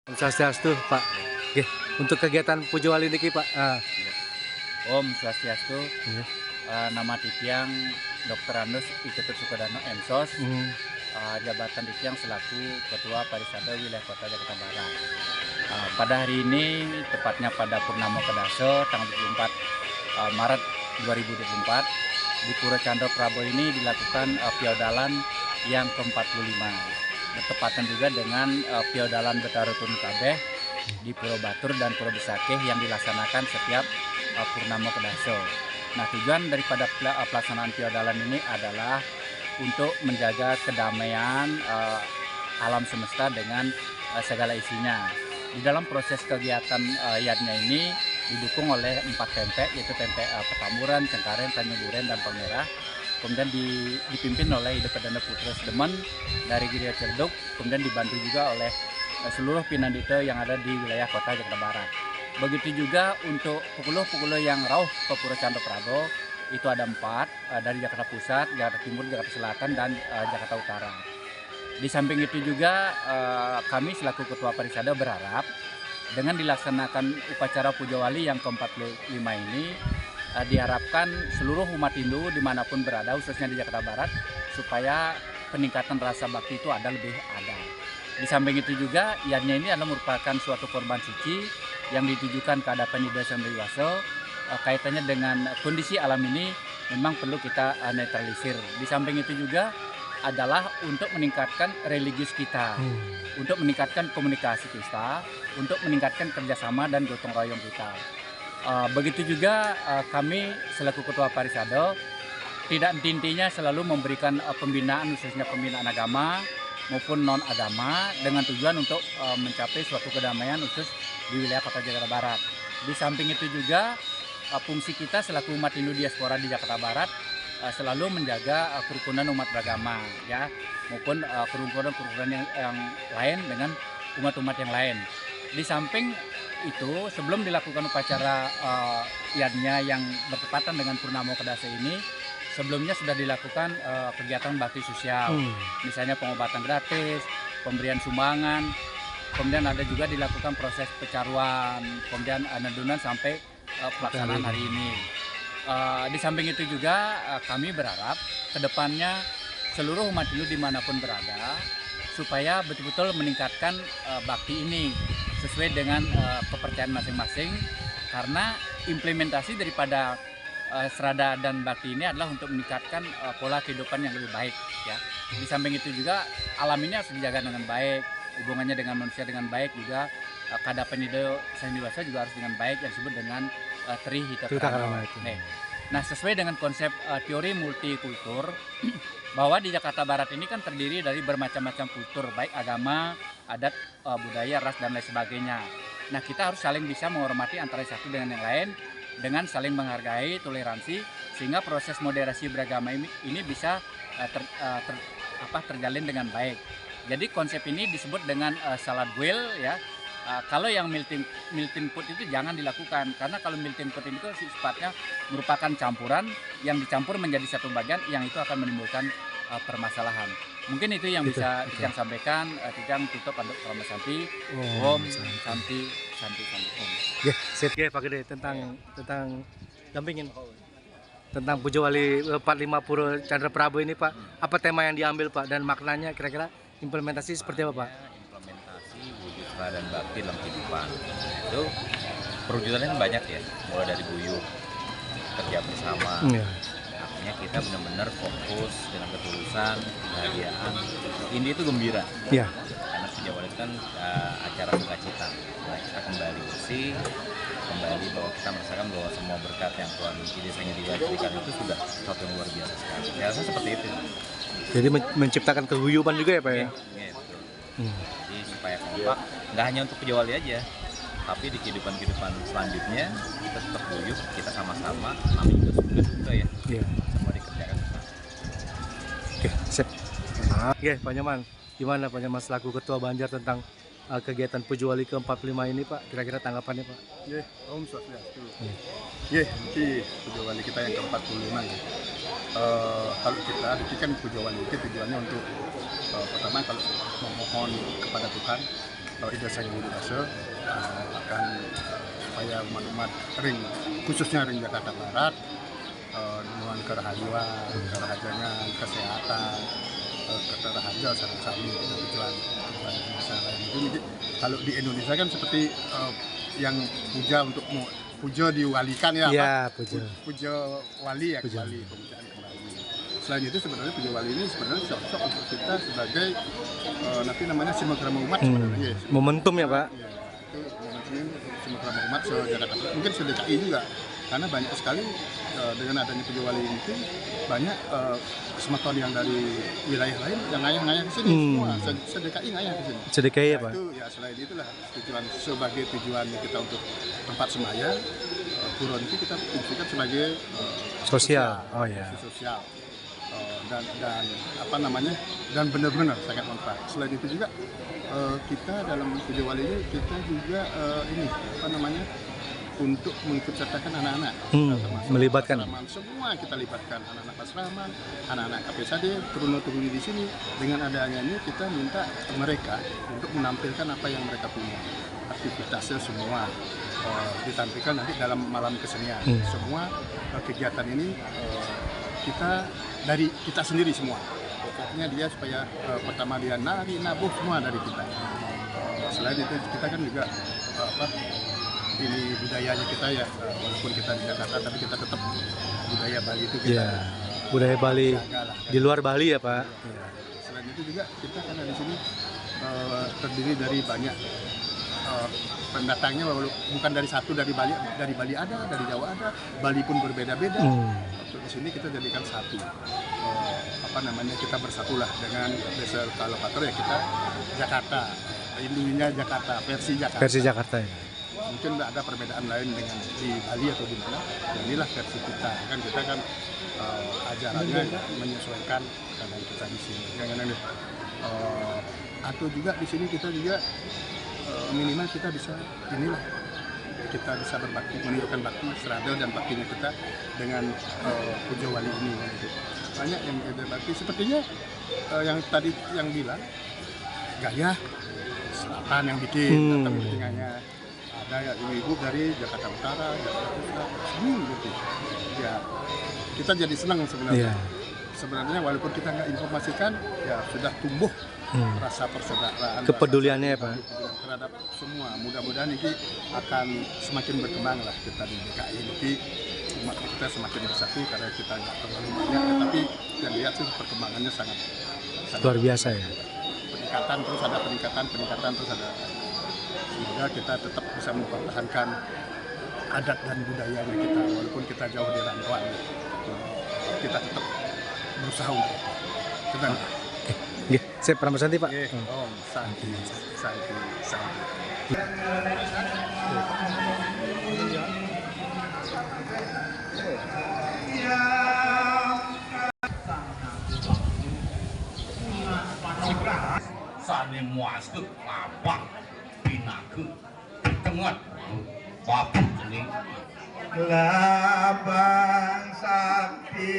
Om Swastiastu, Pak. Oke, untuk kegiatan Puja Wali niki, Pak. Om Swastiastu, Iya. nama Titiang Dr. Andus Iketut Sukodarno Emsos, Hmm. jabatan Titiang selaku Ketua Parisada Wilayah Kota Jakarta Barat. Pada hari ini, tepatnya pada Purnama Kedasa, tanggal 24 Maret 2024, di Pura Candra Prabo ini dilakukan piaudalan yang ke-45. Bertepatan juga dengan piaudalan Betarutun Kabeh di Pulau Batur dan Pulau Besakeh yang dilaksanakan setiap Purnama Kedasa. Nah, tujuan daripada pelaksanaan piaudalan ini adalah untuk menjaga kedamaian alam semesta dengan segala isinya. Di dalam proses kegiatan yadnya ini didukung oleh 4 pempek, yaitu pempek Petamburan, Cengkareng, Tanjung Duren, dan Palmerah. Kemudian dipimpin oleh Hidup Perdana Putra Sedemen dari Gereja Cerduk, kemudian dibantu juga oleh seluruh pinandita yang ada di wilayah Kota Jakarta Barat. Begitu juga untuk pukul-pukul yang rauh ke Pura Candra Prabo, itu ada 4, dari Jakarta Pusat, Jakarta Timur, Jakarta Selatan, dan Jakarta Utara. Di samping itu juga kami selaku Ketua Parisada berharap dengan dilaksanakan upacara Puja Wali yang ke-45 ini, diharapkan seluruh umat Hindu dimanapun berada, khususnya di Jakarta Barat, supaya peningkatan rasa bakti itu lebih ada. Di samping itu juga, yadnya ini adalah merupakan suatu korban suci yang ditujukan ke hadapan Ida Sang Dewasa. Kaitannya dengan kondisi alam ini memang perlu kita netralisir. Di samping itu juga adalah untuk meningkatkan religius kita, untuk meningkatkan komunikasi kita, untuk meningkatkan kerjasama dan gotong royong kita. Begitu juga kami selaku Ketua Parisada tidak intinya selalu memberikan pembinaan, khususnya pembinaan agama maupun non agama, dengan tujuan untuk mencapai suatu kedamaian khusus di wilayah Kota Jakarta Barat. Di samping itu juga fungsi kita selaku umat Hindu diaspora di Jakarta Barat selalu menjaga kerukunan umat beragama, ya, maupun kerukunan yang lain dengan umat-umat yang lain. Di samping itu, sebelum dilakukan upacara yadnya yang bertepatan dengan Purnama Kedasa ini, sebelumnya sudah dilakukan kegiatan bakti sosial, misalnya pengobatan gratis, pemberian sumbangan, kemudian ada juga dilakukan proses pecaruan, kemudian anedunan sampai pelaksanaan hari ini. Di samping itu juga kami berharap kedepannya seluruh umat Hindu dimanapun berada supaya betul-betul meningkatkan bakti ini sesuai dengan kepercayaan masing-masing, karena implementasi daripada serada dan bakti ini adalah untuk meningkatkan pola kehidupan yang lebih baik, ya. Di samping itu juga alam ini harus dijaga dengan baik, hubungannya dengan manusia dengan baik juga, kehadapan Ida Sang Dewasa juga harus dengan baik, yang disebut dengan Trihita Karma. Nah, sesuai dengan konsep teori multikultur, bahwa di Jakarta Barat ini kan terdiri dari bermacam-macam kultur, baik agama, adat, budaya, ras, dan lain sebagainya. Nah, kita harus saling bisa menghormati antara satu dengan yang lain, dengan saling menghargai, toleransi, sehingga proses moderasi beragama ini bisa terjalin dengan baik. Jadi konsep ini disebut dengan salad boil, ya. Kalau yang melting pot itu jangan dilakukan, karena kalau melting pot itu sifatnya merupakan campuran yang dicampur menjadi satu bagian, yang itu akan menimbulkan permasalahan. Mungkin itu yang bisa Titiang sampaikan. Titiang tutup untuk Rama Santi. Om Santi Om. Ya, set ya Pak Gede tentang dampingin tentang Puja Wali 45 Pura Candra Prabo ini, Pak. Apa tema yang diambil, Pak, dan maknanya kira-kira implementasi seperti apa, Pak? Implementasi wujud dan bakti dalam kehidupan. Itu perwujudannya banyak ya, mulai dari guyup, kerja bersama. Artinya kita benar-benar fokus dengan ketulusan, kebahagiaan. Inti itu gembira. Ya. Karena Puja Wali itu kan acara sukacita. Nah, kita kembali bersih, kembali bahwa kita merasakan bahwa semua berkat yang Tuhan berikan itu sudah sesuatu yang luar biasa sekali. Ya, rasa seperti itu. Jadi menciptakan keguyuban juga ya, Pak, ya? Gitu. Jadi supaya kompak, nggak hanya untuk Puja Wali aja, tapi di kehidupan selanjutnya kita tetap guyup, kita sama-sama, namanya juga sudah ya. Iya. Semua dikerjakan bersama. Oke, sip. Oke, Pak Nyoman, gimana Pak Nyoman selaku Ketua Banjar tentang kegiatan Puja Wali ke-45 ini, Pak? Kira-kira tanggapannya, Pak? Ya, Om Swastiastu. Ya, di Puja Wali kita yang ke-45 ya. Kalau kita bikin Puja Wali itu tujuannya untuk pertama kalau memohon kepada Tuhan ide saya Budi Dase akan supaya umat-umat ring, khususnya ring Jakarta Barat, dengan kerahajuan, kerahajangan, kesehatan, kerahaja sarang-sami tujuan masalah itu. Jadi, kalau di Indonesia kan seperti yang puja untuk puja diwalikan ya, Iya, puja wali ya, Puja. kembali pemujaan kembali. Selain itu sebenarnya puja wali ini sebenarnya cocok untuk kita sebagai nanti namanya simagrama umat sebenarnya. Momentum ya Pak. Ya, itu momentumnya simagrama umat se-Jakarta Barat, mungkin se-DKI juga, karena banyak sekali dengan adanya puja wali ini banyak kesematon yang dari wilayah lain yang ngayah-ngayah ke sini semua, se-DKI ngayah ke sini. Sedekah ya Pak. Itu ya selain itulah tujuan sebagai tujuannya kita untuk tempat sembahyang, pura itu kita fungsikan sebagai Sosial. Oh ya. sosial. Dan apa namanya, dan benar-benar sangat manfaat. Selain itu juga kita dalam puja wali ini kita juga ini apa namanya, untuk mengikut sertakan anak-anak, termasuk melibatkan. Pasraman. Semua kita libatkan anak-anak Pasraman, anak-anak KPSAD, turun-turun di sini. Dengan adanya ini kita minta mereka untuk menampilkan apa yang mereka punya, aktivitasnya semua ditampilkan nanti dalam malam kesenian. Semua kegiatan ini kita dari kita sendiri semua. Pokoknya dia supaya pertama dia nari, nabuh semua dari kita. Selain itu kita kan juga ini budayanya kita ya, walaupun kita di Jakarta tapi kita tetap budaya Bali itu kita Budaya Bali jagalah. di luar Bali ya Pak. Selain itu juga kita karena di sini terdiri dari banyak pendatangnya, bukan dari satu, dari Bali ada, dari Jawa ada, Bali pun berbeda-beda. Untuk di sini kita jadikan satu, apa namanya, kita bersatulah dengan desa Kalopator ya, kita Jakarta, Indunya Jakarta, versi Jakarta. Versi Jakarta ya. Mungkin ada perbedaan lain dengan di Bali atau di mana, inilah versi kita kan ajarannya menyesuaikan karena kita di sini. Atau juga di sini kita juga minimal kita bisa kita bisa berbakti, menunjukkan bakti serada dan baktinya kita dengan puja wali ini gitu. Banyak yang kita bakti sepertinya yang tadi yang bilang gaya selatan yang bikin datang bikinannya, ada ya ibu-ibu dari Jakarta Utara, Jakarta Pusat, gitu ya, kita jadi senang sebenarnya. Sebenarnya walaupun kita nggak informasikan, ya sudah tumbuh rasa persaudaraan, kepeduliannya ya Pak, terhadap semua. Mudah-mudahan ini akan semakin berkembang lah kita di DKI ini, umat kita semakin bersatu karena kita nggak terlalu banyak, tapi yang lihat sih perkembangannya sangat luar biasa ya. Peningkatan terus ada peningkatan terus ada, sehingga kita tetap bisa mempertahankan adat dan budayanya kita walaupun kita jauh di rantauan, kita tetap berusaha untuk tenang. Saya Pramas Santi Pak. Om Santi. Sane muasuk lapang pinaku tengah bapak jening Labang sapi